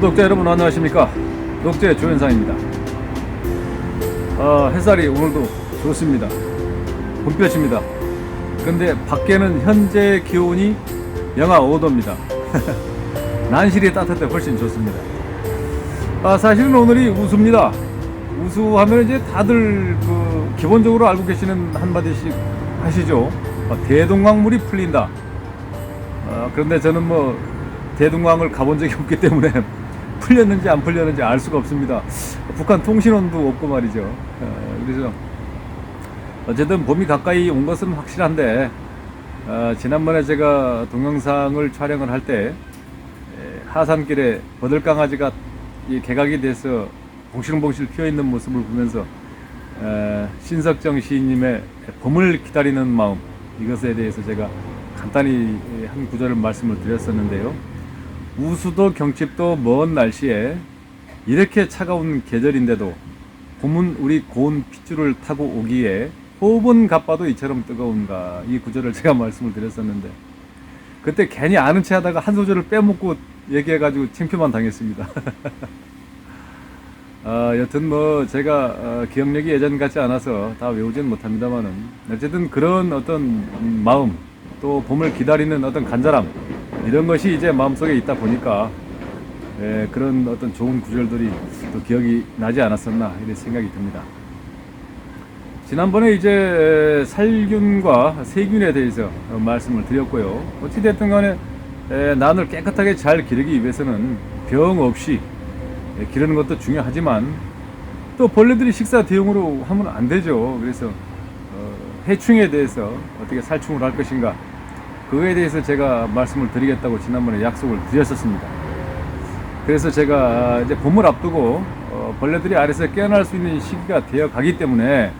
구독자 여러분 안녕하십니까. 녹제 조현상입니다. 햇살이 오늘도 좋습니다. 봄볕입니다. 근데 밖에는 현재 기온이 영하 5도입니다. 난실이 따뜻해 훨씬 좋습니다. 사실은 오늘이 우수입니다. 우수하면 이제 다들 기본적으로 알고 계시는 한마디씩 하시죠. 대동강물이 풀린다. 그런데 저는 대동강을 가본 적이 없기 때문에 풀렸는지 안 풀렸는지 알 수가 없습니다. 북한 통신원도 없고 말이죠. 그래서 어쨌든 봄이 가까이 온 것은 확실한데, 지난번에 제가 동영상을 촬영을 할 때 하산길에 버들강아지가 개각이 돼서 봉실봉실 피어있는 모습을 보면서 신석정 시인님의 봄을 기다리는 마음, 이것에 대해서 제가 간단히 한 구절을 말씀을 드렸었는데요. 우수도 경칩도 먼 날씨에 이렇게 차가운 계절인데도 봄은 우리 고운 핏줄을 타고 오기에 호흡은 가빠도 이처럼 뜨거운가, 이 구절을 제가 말씀을 드렸었는데, 그때 괜히 아는 체 하다가 한 소절을 빼먹고 얘기해가지고 창피만 당했습니다. 여튼 제가 기억력이 예전 같지 않아서 다 외우진 못합니다만은, 어쨌든 그런 어떤 마음, 또 봄을 기다리는 어떤 간절함, 이런 것이 이제 마음속에 있다 보니까 그런 어떤 좋은 구절들이 또 기억이 나지 않았었나, 이런 생각이 듭니다. 지난번에 이제 살균과 세균에 대해서 말씀을 드렸고요. 어찌됐든 간에 난을 깨끗하게 잘 기르기 위해서는 병 없이 기르는 것도 중요하지만, 또 벌레들이 식사 대용으로 하면 안 되죠. 그래서 해충에 대해서 어떻게 살충을 할 것인가, 그거에 대해서 제가 말씀을 드리겠다고 지난번에 약속을 드렸었습니다. 그래서 제가 이제 봄을 앞두고 벌레들이 알에서 깨어날 수 있는 시기가 되어 가기 때문에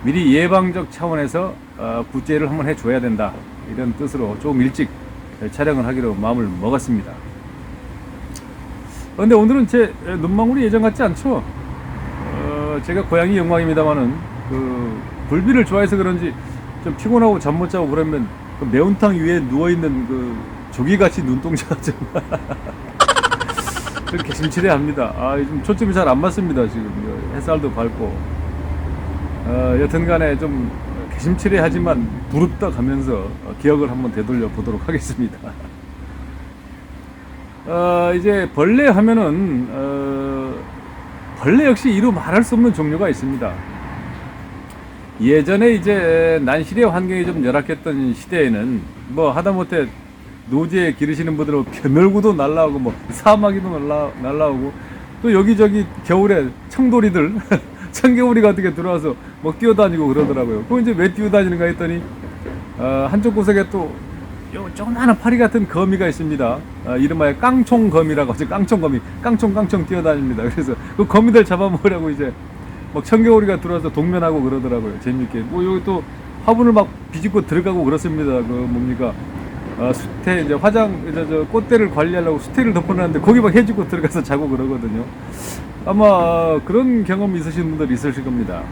미리 예방적 차원에서 구제를 한번 해줘야 된다, 이런 뜻으로 조금 일찍 촬영을 하기로 마음을 먹었습니다. 근데 오늘은 제 눈망울이 예전 같지 않죠? 제가 고향이 영광입니다만은 굴비를 좋아해서 그런지 좀 피곤하고 잠 못 자고 그러면 매운탕 위에 누워있는 조기같이 눈동자가 좀 그렇게 심칠해합니다. 요즘 초점이 잘 안 맞습니다. 지금 햇살도 밝고. 여튼 간에 좀 개심치레하지만 부릅다 가면서 기억을 한번 되돌려 보도록 하겠습니다. 이제 벌레 하면은 벌레 역시 이루 말할 수 없는 종류가 있습니다. 예전에 이제 난실의 환경이 좀 열악했던 시대에는 하다못해 노지에 기르시는 분들은 벼멸구도 날라오고 사마귀도 날라오고, 또 여기저기 겨울에 청돌이들 청개구리가 어떻게 들어와서 뛰어다니고 그러더라고요. 그거 이제 왜 뛰어다니는가 했더니 한쪽 구석에 또 조그마한 파리 같은 거미가 있습니다. 이름하여 깡총거미라고 하죠. 깡총거미, 깡총 뛰어다닙니다. 그래서 그 거미들 잡아먹으려고 이제 청개구리가 들어와서 동면하고 그러더라고요. 재밌게. 여기 또 화분을 비집고 들어가고 그렇습니다. 뭡니까? 수태, 이제 꽃대를 관리하려고 수태를 덮어놨는데 거기 해집고 들어가서 자고 그러거든요. 아마 그런 경험 있으신 분들 있으실 겁니다.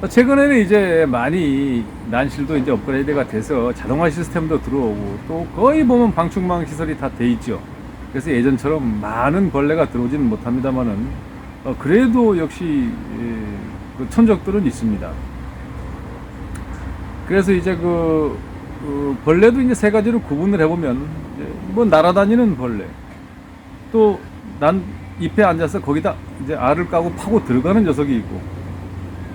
최근에는 이제 많이 난실도 이제 업그레이드가 돼서 자동화 시스템도 들어오고, 또 거의 보면 방충망 시설이 다 돼 있죠. 그래서 예전처럼 많은 벌레가 들어오지는 못합니다만은, 그래도 역시 천적들은 있습니다. 그래서 이제 벌레도 이제 세 가지로 구분을 해보면, 날아다니는 벌레, 또 잎에 앉아서 거기다 이제 알을 까고 파고 들어가는 녀석이 있고,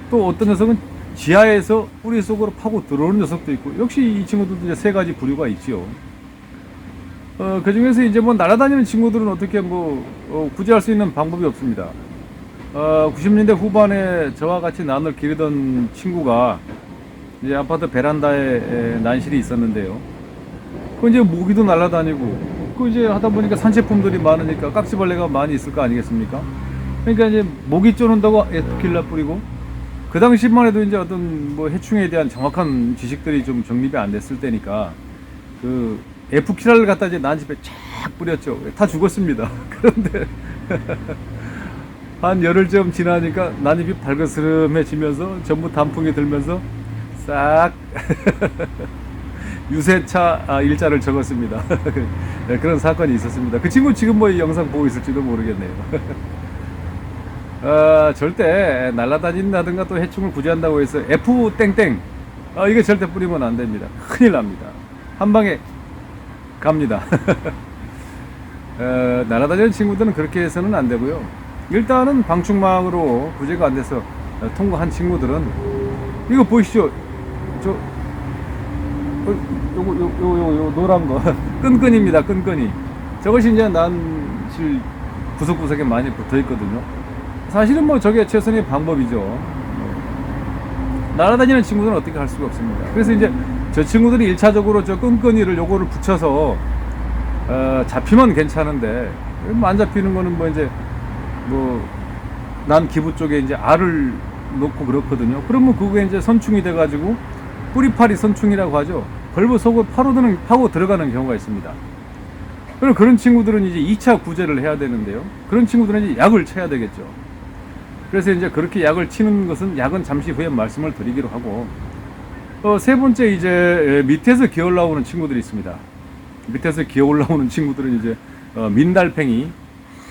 또 어떤 녀석은 지하에서 뿌리 속으로 파고 들어오는 녀석도 있고, 역시 이 친구들도 이제 세 가지 부류가 있지요. 그 중에서 이제 날아다니는 친구들은 어떻게 구제할 수 있는 방법이 없습니다. 90년대 후반에 저와 같이 난을 기르던 친구가 이제 아파트 베란다에 난실이 있었는데요. 이제 모기도 날아다니고, 이제 하다 보니까 산채품들이 많으니까 깍지벌레가 많이 있을 거 아니겠습니까? 그러니까 이제 모기 쫓는다고 에프킬라 뿌리고, 그 당시만 해도 이제 어떤 해충에 대한 정확한 지식들이 좀 정립이 안 됐을 때니까 에프킬라를 갖다 이제 난집에 쫙 뿌렸죠. 다 죽었습니다. 그런데 한 열흘쯤 지나니까 난잎이 발그스름해지면서 전부 단풍이 들면서 싹 유세차 일자를 적었습니다. 네, 그런 사건이 있었습니다. 그 친구 지금 뭐 이 영상 보고 있을지도 모르겠네요. 절대 날아다닌다든가 또 해충을 구제한다고 해서 F 땡땡 이게 절대 뿌리면 안 됩니다. 큰일 납니다. 한 방에 갑니다. 날아다니는 친구들은 그렇게 해서는 안 되고요. 일단은 방충망으로 구제가 안 돼서 통과한 친구들은 이거 보이시죠? 요거 노란 거 끈끈입니다. 끈끈이. 저것이 이제 난실 구석구석에 많이 붙어 있거든요. 사실은 뭐 저게 최선의 방법이죠. 날아다니는 친구들은 어떻게 할 수가 없습니다. 그래서 이제 저 친구들이 1차적으로 저 끈끈이를 요거를 붙여서 잡히면 괜찮은데 안 잡히는 거는 뭐 이제 뭐 난 기부 쪽에 이제 알을 놓고 그렇거든요. 그러면 그게 이제 선충이 돼가지고 뿌리파리 선충이라고 하죠. 벌브 속을 파고 들어가는 경우가 있습니다. 그럼 그런 친구들은 이제 2차 구제를 해야 되는데요. 그런 친구들은 이제 약을 쳐야 되겠죠. 그래서 이제 그렇게 약을 치는 것은 약은 잠시 후에 말씀을 드리기로 하고, 세 번째 이제 밑에서 기어 올라오는 친구들이 있습니다. 밑에서 기어 올라오는 친구들은 이제 민달팽이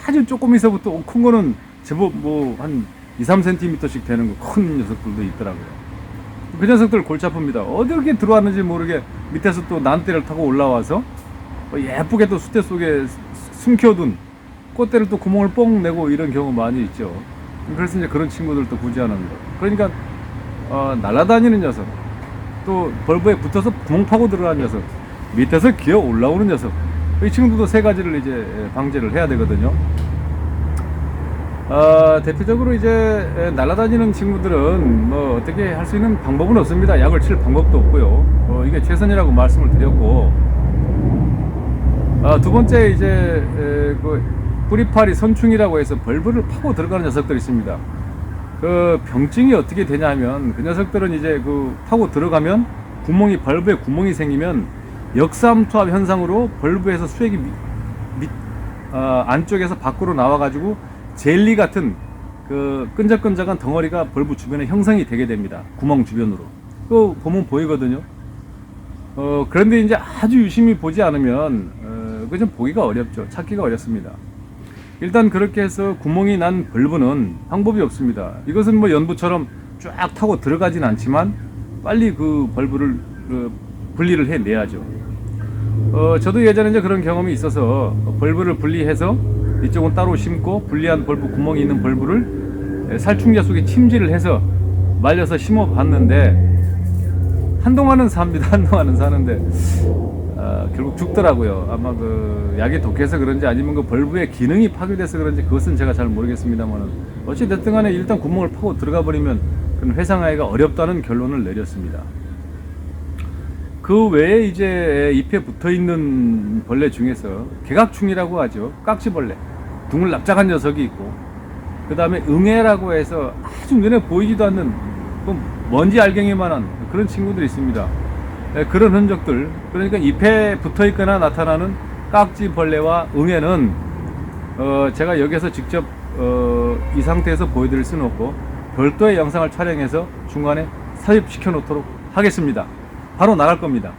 아주 조금에서부터 큰 거는 제법 뭐 한 2-3cm씩 되는 거 큰 녀석들도 있더라고요. 그 녀석들 골치 아픕니다. 어디게 들어왔는지 모르게 밑에서 또 난대를 타고 올라와서 예쁘게 또 수대 속에 숨겨둔 꽃대를 또 구멍을 뻥 내고 이런 경우 많이 있죠. 그래서 이제 그런 친구들도 구제하는 거. 그러니까 날아다니는 녀석, 또 벌브에 붙어서 구멍 파고 들어가는 녀석, 밑에서 기어 올라오는 녀석, 이 친구들도 세 가지를 이제 방제를 해야 되거든요. 대표적으로 이제 날아다니는 친구들은 뭐 어떻게 할 수 있는 방법은 없습니다. 약을 칠 방법도 없고요. 이게 최선이라고 말씀을 드렸고, 두 번째 이제 그 뿌리파리 선충이라고 해서 벌브를 파고 들어가는 녀석들이 있습니다. 그 병증이 어떻게 되냐 하면 그 녀석들은 이제 그 파고 들어가면 벌브에 구멍이 생기면 역삼투압 현상으로 벌브에서 수액이 안쪽에서 밖으로 나와가지고 젤리 같은 그 끈적끈적한 덩어리가 벌브 주변에 형성이 되게 됩니다. 구멍 주변으로. 그거 보면 보이거든요. 그런데 이제 아주 유심히 보지 않으면 그 좀 보기가 어렵죠. 찾기가 어렵습니다. 일단 그렇게 해서 구멍이 난 벌브는 방법이 없습니다. 이것은 뭐 연부처럼 쫙 타고 들어가진 않지만 빨리 그 벌브를 분리를 해내야죠. 저도 예전에 이제 그런 경험이 있어서 벌브를 분리해서 이쪽은 따로 심고 분리한 벌브 구멍이 있는 벌브를 살충제 속에 침지를 해서 말려서 심어 봤는데 한동안은 삽니다. 한동안은 사는데 결국 죽더라고요. 아마 그 약이 독해서 그런지 아니면 그 벌브의 기능이 파괴돼서 그런지 그것은 제가 잘 모르겠습니다만은 어찌 됐든 간에 일단 구멍을 파고 들어가 버리면 그런 회상하기가 어렵다는 결론을 내렸습니다. 그 외에 이제 잎에 붙어 있는 벌레 중에서 개각충이라고 하죠. 깍지벌레, 둥을 납작한 녀석이 있고, 그 다음에 응애라고 해서 아주 눈에 보이지도 않는 먼지 알갱이만한 그런 친구들이 있습니다. 그런 흔적들, 그러니까 잎에 붙어 있거나 나타나는 깍지벌레와 응애는 제가 여기서 직접 이 상태에서 보여드릴 수는 없고 별도의 영상을 촬영해서 중간에 삽입시켜 놓도록 하겠습니다. 바로 나갈 겁니다.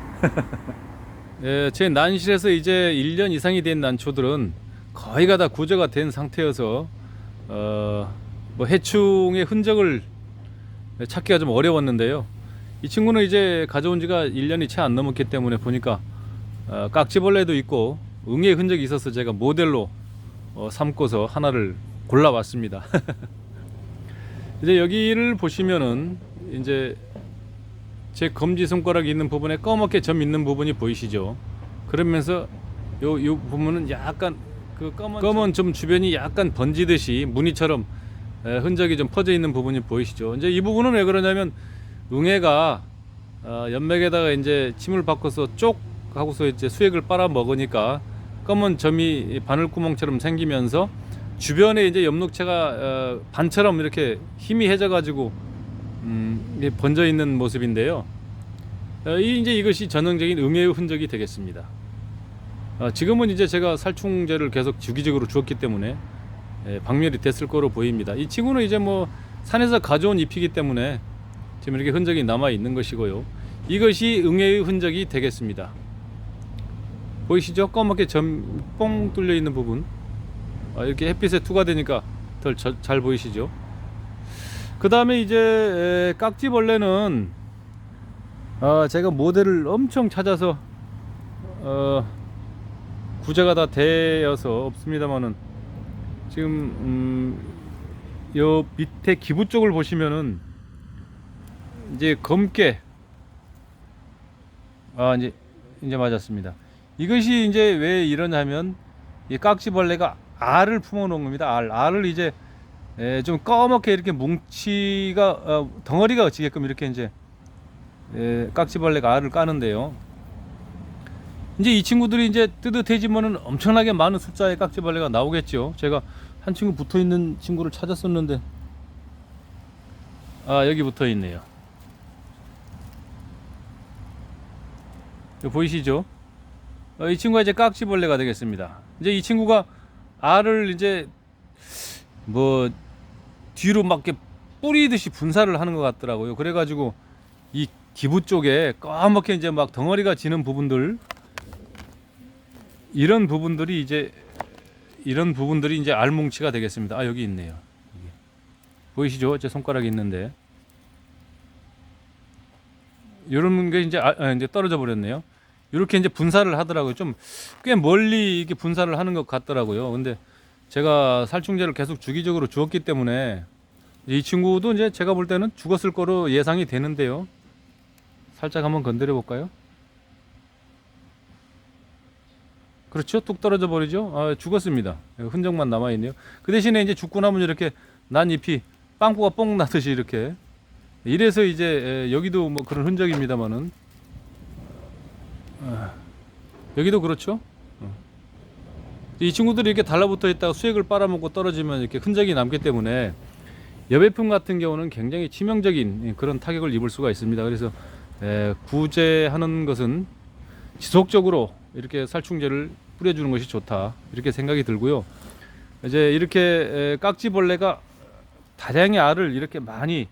제 난실에서 이제 1년 이상이 된 난초들은 거의가 다 구조가 된 상태여서 뭐 해충의 흔적을 찾기가 좀 어려웠는데요. 이 친구는 이제 가져온 지가 1년이 채 안 넘었기 때문에 보니까 깍지벌레도 있고 응애의 흔적이 있어서 제가 모델로 삼고서 하나를 골라왔습니다. 이제 여기를 보시면은 이제 제 검지손가락이 있는 부분에 검게 점 있는 부분이 보이시죠? 그러면서 요 부분은 약간 그 검은 좀 주변이 약간 번지듯이 무늬처럼 흔적이 좀 퍼져 있는 부분이 보이시죠? 이제 이 부분은 왜 그러냐면 응애가 연맥에다가 이제 침을 바꿔서 쪽 하고서 이제 수액을 빨아 먹으니까 검은 점이 바늘구멍처럼 생기면서 주변에 이제 엽록체가 반처럼 이렇게 희미해져 가지고 번져 있는 모습인데요. 이제 이것이 전형적인 응애의 흔적이 되겠습니다. 지금은 이제 제가 살충제를 계속 주기적으로 주었기 때문에 박멸이 됐을 거로 보입니다. 이 친구는 이제 뭐 산에서 가져온 잎이기 때문에 지금 이렇게 흔적이 남아 있는 것이고요. 이것이 응애의 흔적이 되겠습니다. 보이시죠? 까맣게 점 뻥 뚫려 있는 부분. 이렇게 햇빛에 투과되니까 더 잘 보이시죠? 그 다음에 이제 깍지벌레는 제가 모델을 엄청 찾아서 구제가 다 되어서 없습니다만은 지금 요 밑에 기부 쪽을 보시면은 이제 검게 이제 맞았습니다. 이것이 이제 왜 이러냐면 이 깍지벌레가 알을 품어 놓은 겁니다. 알을 이제 좀 까맣게 이렇게 뭉치가 덩어리가 지게끔 이렇게 이제 깍지벌레가 알을 까는데요. 이제 이 친구들이 이제 뜨뜻해지면은 엄청나게 많은 숫자의 깍지벌레가 나오겠죠. 제가 한 친구 붙어 있는 친구를 찾았었는데 여기 붙어 있네요. 보이시죠? 이 친구가 이제 깍지벌레가 되겠습니다. 이제 이 친구가 알을 이제 뭐 뒤로 막 이렇게 뿌리듯이 분사를 하는 것 같더라고요. 그래가지고 이 기부 쪽에 까맣게 이제 막 덩어리가 지는 부분들, 이런 부분들이 이제 알뭉치가 되겠습니다. 여기 있네요. 여기. 보이시죠? 제 손가락이 있는데 이런 게 이제 이제 떨어져 버렸네요. 이렇게 이제 분사를 하더라고요. 좀 꽤 멀리 이렇게 분사를 하는 것 같더라고요. 근데 제가 살충제를 계속 주기적으로 주었기 때문에 이 친구도 이제 제가 볼 때는 죽었을 거로 예상이 되는데요. 살짝 한번 건드려 볼까요? 그렇죠? 뚝 떨어져 버리죠? 죽었습니다. 흔적만 남아 있네요. 그 대신에 이제 죽고 나면 이렇게 난 잎이 빵꾸가 뽕 나듯이 이렇게, 이래서 이제 여기도 뭐 그런 흔적입니다만은 여기도 그렇죠. 이 친구들이 이렇게 달라붙어 있다가 수액을 빨아먹고 떨어지면 이렇게 흔적이 남기 때문에 여배품 같은 경우는 굉장히 치명적인 그런 타격을 입을 수가 있습니다. 그래서 구제하는 것은 지속적으로 이렇게 살충제를 뿌려주는 것이 좋다, 이렇게 생각이 들고요. 이제 이렇게 깍지벌레가 다량의 알을 이렇게 많이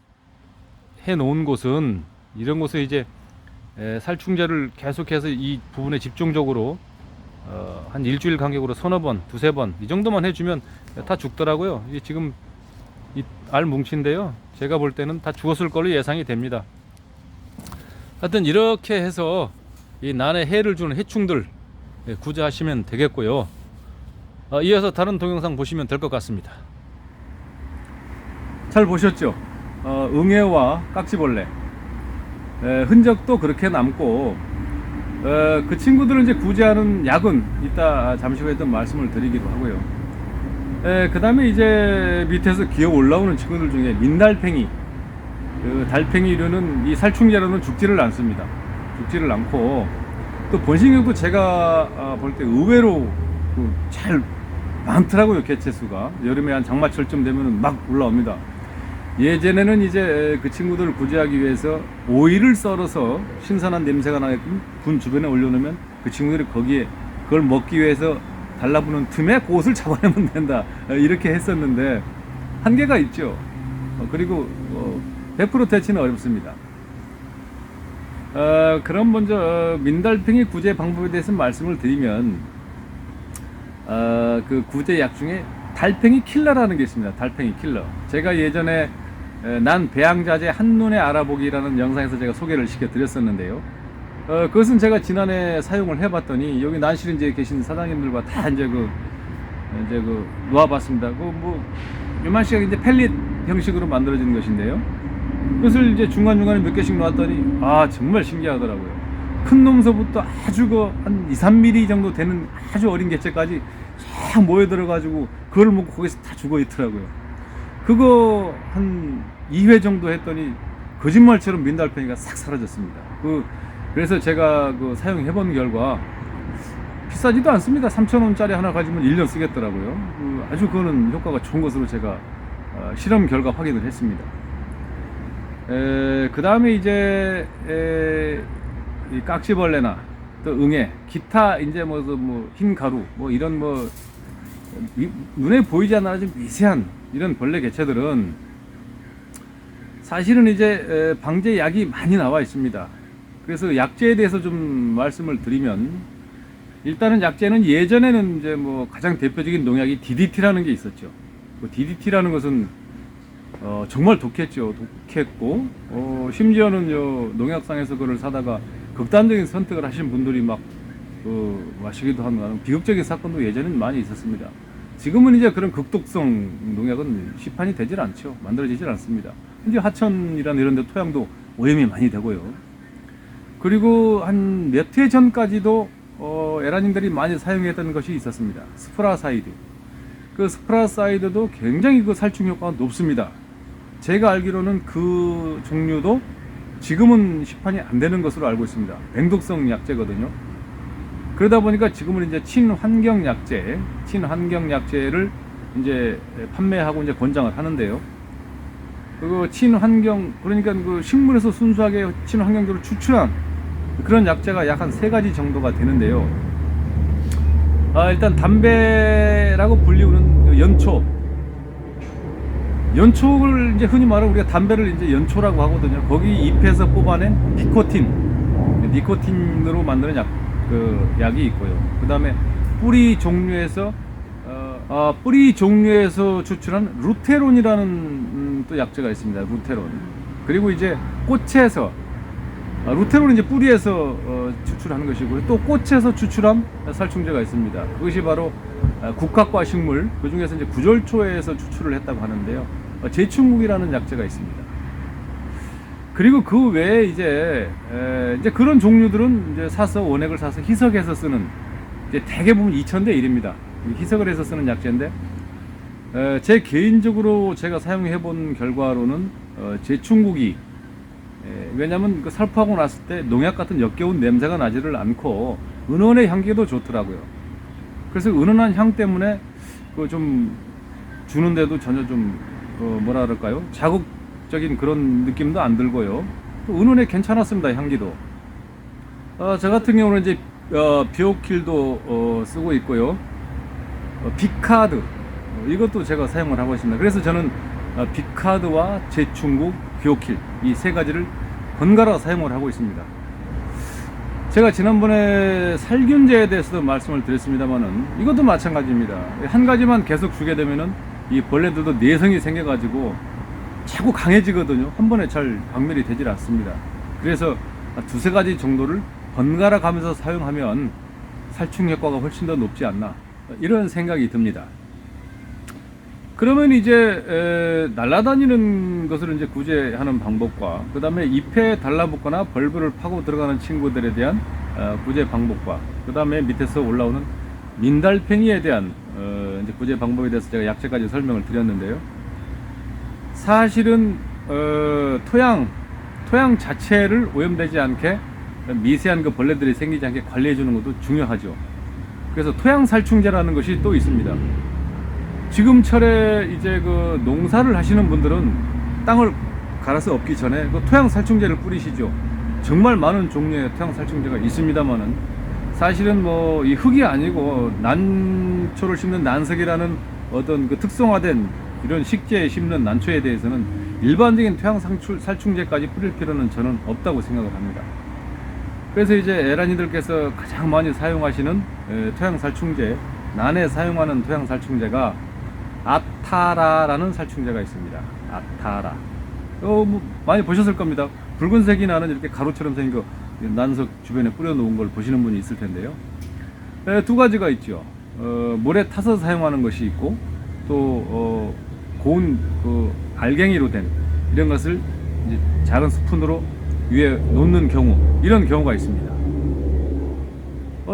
해 놓은 곳은, 이런 곳에 이제 살충제를 계속해서 이 부분에 집중적으로 한 일주일 간격으로 서너 번, 두세 번 이 정도만 해주면 다 죽더라고요. 이 지금 이 알 뭉치인데요, 제가 볼 때는 다 죽었을 걸로 예상이 됩니다. 하여튼 이렇게 해서 이 난에 해를 주는 해충들 구제하시면 되겠고요. 이어서 다른 동영상 보시면 될 것 같습니다. 잘 보셨죠? 응애와 깍지벌레 흔적도 그렇게 남고, 그 친구들은 이제 구제하는 약은 이따 잠시 후에 또 말씀을 드리기로 하고요. 그 다음에 이제 밑에서 기어 올라오는 친구들 중에 민달팽이, 그 달팽이류는 이 살충제로는 죽지를 않습니다. 죽지를 않고, 또 번식력도 제가 볼 때 의외로 잘 많더라고요. 개체수가 여름에 한 장마철쯤 되면 막 올라옵니다. 예전에는 이제 그 친구들을 구제하기 위해서 오이를 썰어서 신선한 냄새가 나게끔 군 주변에 올려놓으면 그 친구들이 거기에 그걸 먹기 위해서 달라붙는 틈에 그것을 잡아내면 된다, 이렇게 했었는데 한계가 있죠. 그리고 100% 대체는 어렵습니다. 그럼 먼저 민달팽이 구제 방법에 대해서 말씀을 드리면, 그 구제 약 중에 달팽이 킬러라는 게 있습니다. 달팽이 킬러. 제가 예전에 난 배양자재 한눈에 알아보기라는 영상에서 제가 소개를 시켜 드렸었는데요. 그것은 제가 지난해 사용을 해봤더니 여기 난실인지에 계신 사장님들과 다 이제 놓아봤습니다. 요만씩 이제 펠릿 형식으로 만들어진 것인데요. 그것을 이제 중간중간에 몇 개씩 놓았더니 정말 신기하더라고요. 큰 놈서부터 아주 한 2, 3mm 정도 되는 아주 어린 개체까지 쫙 모여들어가지고 그걸 먹고 거기서 다 죽어 있더라고요. 그거 한 2회 정도 했더니 거짓말처럼 민달팽이가 싹 사라졌습니다. 그래서 제가 사용해본 결과 비싸지도 않습니다. 3,000원짜리 하나 가지면 1년 쓰겠더라고요. 아주 그거는 효과가 좋은 것으로 제가 실험 결과 확인을 했습니다. 그 다음에 이제 이 깍지벌레나 또 응애, 기타 이제 흰 가루 이런 눈에 보이지 않는 아주 미세한 이런 벌레 개체들은 사실은 이제 방제 약이 많이 나와 있습니다. 그래서 약재에 대해서 좀 말씀을 드리면, 일단은 약재는 예전에는 이제 뭐 가장 대표적인 농약이 DDT라는 게 있었죠. 그 DDT라는 것은 정말 독했죠. 독했고, 심지어는 농약상에서 그걸 사다가 극단적인 선택을 하신 분들이 막 마시기도 하는 비극적인 사건도 예전에는 많이 있었습니다. 지금은 이제 그런 극독성 농약은 시판이 되질 않죠. 만들어지질 않습니다. 근데 하천이라는 이런 데 토양도 오염이 많이 되고요. 그리고 한 몇 해 전까지도 에라님들이 많이 사용했던 것이 있었습니다. 스프라사이드. 그 스프라사이드도 굉장히 그 살충 효과가 높습니다. 제가 알기로는 그 종류도 지금은 시판이 안 되는 것으로 알고 있습니다. 맹독성 약재거든요. 그러다 보니까 지금은 이제 친환경 약재를 이제 판매하고 이제 권장을 하는데요. 그 친환경, 그러니까 그 식물에서 순수하게 친환경적으로 추출한 그런 약재가 약 한 3가지 정도가 되는데요. 일단 담배라고 불리우는 연초를 이제 흔히 말하면 우리가 담배를 이제 연초라고 하거든요. 거기 잎에서 뽑아낸 니코틴으로 만드는 약이 있고요. 그 다음에 뿌리 종류에서 추출한 루테론이라는 또 약재가 있습니다. 루테론. 그리고 이제 꽃에서 루테론은 이제 뿌리에서 추출하는 것이고요. 또 꽃에서 추출한 살충제가 있습니다. 그것이 바로 국화과 식물, 그 중에서 이제 구절초에서 추출을 했다고 하는데요. 제충국이라는 약재가 있습니다. 그리고 그 외에 이제 그런 종류들은 이제 원액을 사서 희석해서 쓰는, 이제 대개 보면 2000대 1입니다. 희석을 해서 쓰는 약재인데, 제 개인적으로 제가 사용해 본 결과로는 제충국이, 왜냐면 그 살포하고 났을 때 농약 같은 역겨운 냄새가 나지를 않고 은은의 향기도 좋더라고요. 그래서 은은한 향 때문에 그 좀 주는데도 전혀 좀 뭐라 그럴까요? 자극적인 그런 느낌도 안 들고요. 또 은은해 괜찮았습니다. 향기도. 저 같은 경우는 이제 비오킬도 쓰고 있고요. 비카드, 이것도 제가 사용을 하고 있습니다. 그래서 저는 비카드와 제충국, 비오킬 이 3가지를 번갈아 사용을 하고 있습니다. 제가 지난번에 살균제에 대해서도 말씀을 드렸습니다만은 이것도 마찬가지입니다. 한 가지만 계속 주게 되면은 이 벌레들도 내성이 생겨가지고 자꾸 강해지거든요. 한 번에 잘 박멸이 되질 않습니다. 그래서 2-3가지 정도를 번갈아 가면서 사용하면 살충 효과가 훨씬 더 높지 않나, 이런 생각이 듭니다. 그러면 이제 날아다니는 것을 이제 구제하는 방법과, 그 다음에 잎에 달라붙거나 벌브를 파고 들어가는 친구들에 대한 구제 방법과, 그 다음에 밑에서 올라오는 민달팽이에 대한 이제 구제 방법에 대해서 제가 약재까지 설명을 드렸는데요. 사실은 토양 자체를 오염되지 않게, 미세한 그 벌레들이 생기지 않게 관리해 주는 것도 중요하죠. 그래서 토양 살충제라는 것이 또 있습니다. 지금철에 이제 그 농사를 하시는 분들은 땅을 갈아서 엎기 전에 그 토양 살충제를 뿌리시죠. 정말 많은 종류의 토양 살충제가 있습니다만은, 사실은 뭐 이 흙이 아니고 난초를 심는 난석이라는 어떤 그 특성화된 이런 식재에 심는 난초에 대해서는 일반적인 토양 살충제까지 뿌릴 필요는 저는 없다고 생각을 합니다. 그래서 이제 에라니들께서 가장 많이 사용하시는 토양 살충제, 난에 사용하는 토양 살충제가 아타라라는 살충제가 있습니다. 아타라. 뭐 많이 보셨을 겁니다. 붉은색이 나는 이렇게 가루처럼 생긴 거 난석 주변에 뿌려놓은 걸 보시는 분이 있을 텐데요. 2가지가 있죠. 물에 타서 사용하는 것이 있고, 또 고운 그 알갱이로 된 이런 것을 이제 작은 스푼으로 위에 놓는 경우, 이런 경우가 있습니다.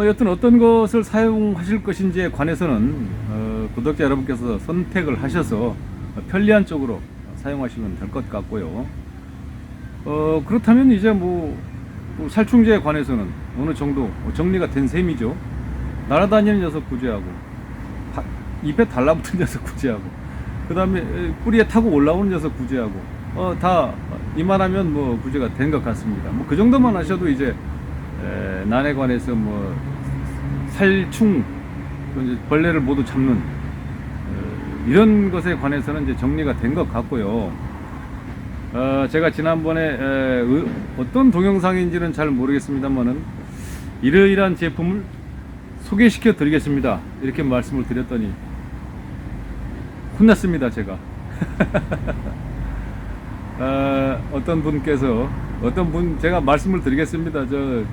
여튼 어떤 것을 사용하실 것인지에 관해서는 구독자 여러분께서 선택을 하셔서 편리한 쪽으로 사용하시면 될 것 같고요. 그렇다면 이제 뭐 살충제에 관해서는 어느 정도 정리가 된 셈이죠. 날아다니는 녀석 구제하고, 잎에 달라붙은 녀석 구제하고, 그 다음에 뿌리에 타고 올라오는 녀석 구제하고, 다 이만하면 뭐 구제가 된 것 같습니다. 뭐 그 정도만 하셔도 이제 난에 관해서 뭐 살충, 벌레를 모두 잡는 이런 것에 관해서는 이제 정리가 된 것 같고요. 제가 지난번에 어떤 동영상인지는 잘 모르겠습니다만은 이러이러한 제품을 소개시켜 드리겠습니다 이렇게 말씀을 드렸더니 혼났습니다 제가. 어떤 분께서 제가 말씀을 드리겠습니다. 저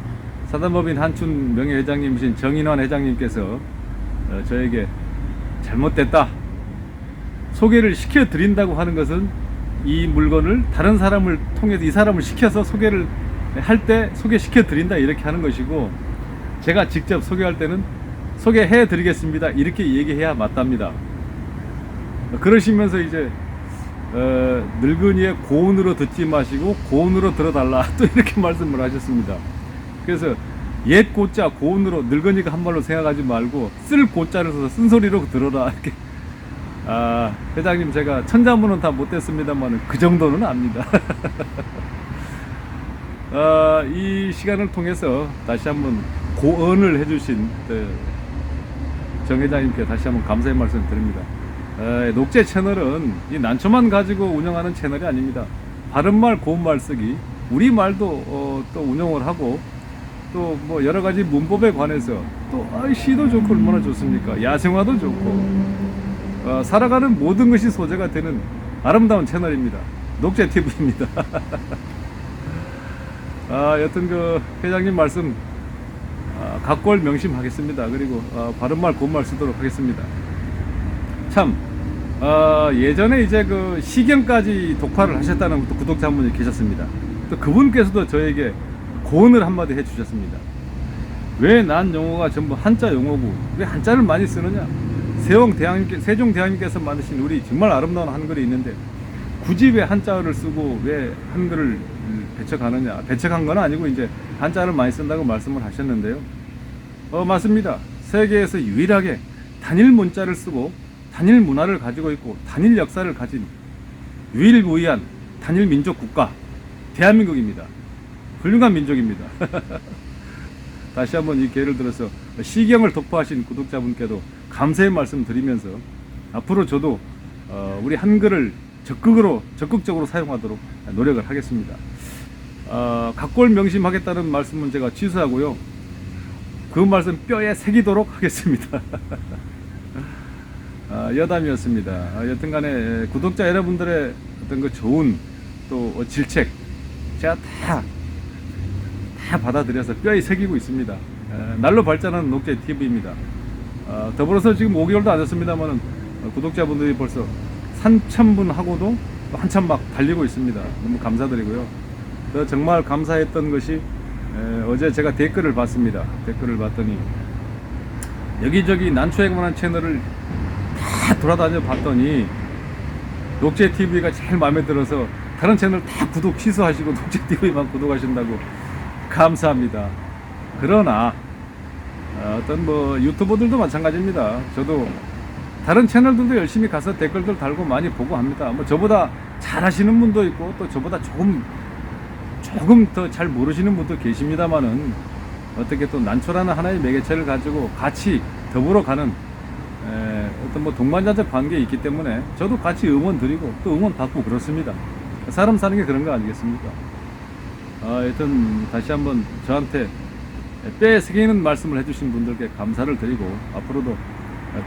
사단법인 한춘 명예회장님이신 정인환 회장님께서 저에게 잘못됐다, 소개를 시켜 드린다고 하는 것은 이 물건을 다른 사람을 통해서 이 사람을 시켜서 소개를 할 때 소개시켜 드린다 이렇게 하는 것이고, 제가 직접 소개할 때는 소개해 드리겠습니다 이렇게 얘기해야 맞답니다. 그러시면서 이제 늙은이의 고운으로 듣지 마시고 고운으로 들어달라 또 이렇게 말씀을 하셨습니다. 그래서 옛 고자 고운으로, 늙은이가 한 말로 생각하지 말고 쓸 고자를 써서 쓴소리로 들어라 이렇게. 회장님 제가 천자문은 다 못했습니다만 그 정도는 압니다. 이 시간을 통해서 다시 한번 고언을 해주신 정 회장님께 다시 한번 감사의 말씀 드립니다. 녹제 채널은 이 난초만 가지고 운영하는 채널이 아닙니다. 바른말 고운말 쓰기, 우리말도 또 운영을 하고, 또 뭐 여러가지 문법에 관해서 또 시도 좋고 얼마나 좋습니까, 야생화도 좋고, 살아가는 모든 것이 소재가 되는 아름다운 채널입니다. 녹제TV입니다. 여튼 그 회장님 말씀 각골 명심하겠습니다. 그리고 바른말 고운말 쓰도록 하겠습니다. 참 예전에 이제 그 시경까지 독파를 하셨다는 또 구독자 한 분이 계셨습니다. 또 그분께서도 저에게 고언을 한마디 해주셨습니다. 왜 난 용어가 전부 한자 용어고 왜 한자를 많이 쓰느냐, 세종대왕님께서 만드신 우리 정말 아름다운 한글이 있는데 굳이 왜 한자를 쓰고 왜 한글을 배척하느냐. 배척한 건 아니고 이제 한자를 많이 쓴다고 말씀을 하셨는데요. 맞습니다. 세계에서 유일하게 단일 문자를 쓰고 단일 문화를 가지고 있고 단일 역사를 가진 유일무이한 단일 민족 국가 대한민국입니다. 훌륭한 민족입니다. 다시 한번 이 기회를 들어서 시경을 독파하신 구독자분께도 감사의 말씀 드리면서 앞으로 저도 우리 한글을 적극적으로 사용하도록 노력을 하겠습니다. 각골 명심하겠다는 말씀은 제가 취소하고요. 그 말씀 뼈에 새기도록 하겠습니다. 여담이었습니다. 여튼간에 구독자 여러분들의 어떤 그 좋은 또 질책 제가 다 받아들여서 뼈에 새기고 있습니다. 날로 발전하는 녹제TV입니다. 더불어서 지금 5개월도 안 됐습니다만 구독자분들이 벌써 3,000분 하고도 또 한참 막 달리고 있습니다. 너무 감사드리고요. 정말 감사했던 것이 어제 제가 댓글을 봤습니다. 댓글을 봤더니 여기저기 난초에 관한 채널을 다 돌아다녀 봤더니 녹제TV가 제일 마음에 들어서 다른 채널 다 구독 취소하시고 녹제TV만 구독하신다고 감사합니다. 그러나 어떤 뭐 유튜버들도 마찬가지입니다. 저도 다른 채널들도 열심히 가서 댓글들 달고 많이 보고 합니다. 뭐 저보다 잘하시는 분도 있고 또 저보다 조금 더 잘 모르시는 분도 계십니다만은 어떻게 또 난초라는 하나의 매개체를 가지고 같이 더불어 가는 어떤 뭐 동반자적 관계에 있기 때문에 저도 같이 응원 드리고 또 응원 받고 그렇습니다. 사람 사는 게 그런 거 아니겠습니까? 하여튼 다시 한번 저한테 뼈에 새기는 말씀을 해주신 분들께 감사를 드리고 앞으로도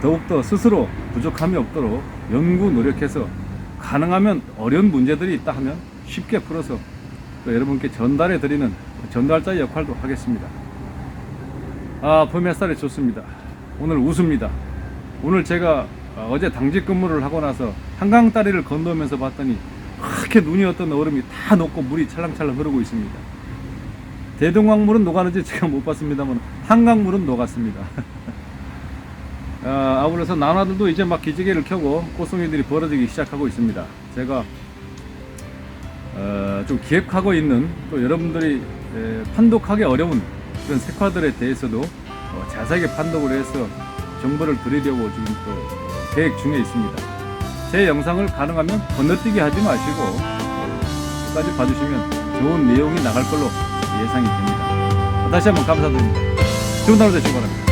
더욱더 스스로 부족함이 없도록 연구 노력해서 가능하면 어려운 문제들이 있다 하면 쉽게 풀어서 또 여러분께 전달해 드리는 전달자의 역할도 하겠습니다. 봄 햇살이 좋습니다. 오늘 웃습니다. 오늘 제가 어제 당직 근무를 하고 나서 한강다리를 건너면서 봤더니 그렇게 눈이 어떤 얼음이 다 녹고 물이 찰랑찰랑 흐르고 있습니다. 대동강물은 녹았는지 제가 못 봤습니다만 한강물은 녹았습니다. 아울러서 나나들도 이제 막 기지개를 켜고 꽃송이들이 벌어지기 시작하고 있습니다. 제가 좀 기획하고 있는 또 여러분들이 판독하기 어려운 그런 색화들에 대해서도 자세하게 판독을 해서 정보를 드리려고 지금 또 계획 중에 있습니다. 제 영상을 가능하면 건너뛰기 하지 마시고 끝까지 봐주시면 좋은 내용이 나갈 걸로 예상이 됩니다. 다시 한번 감사드립니다. 좋은 하루 되시기 바랍니다.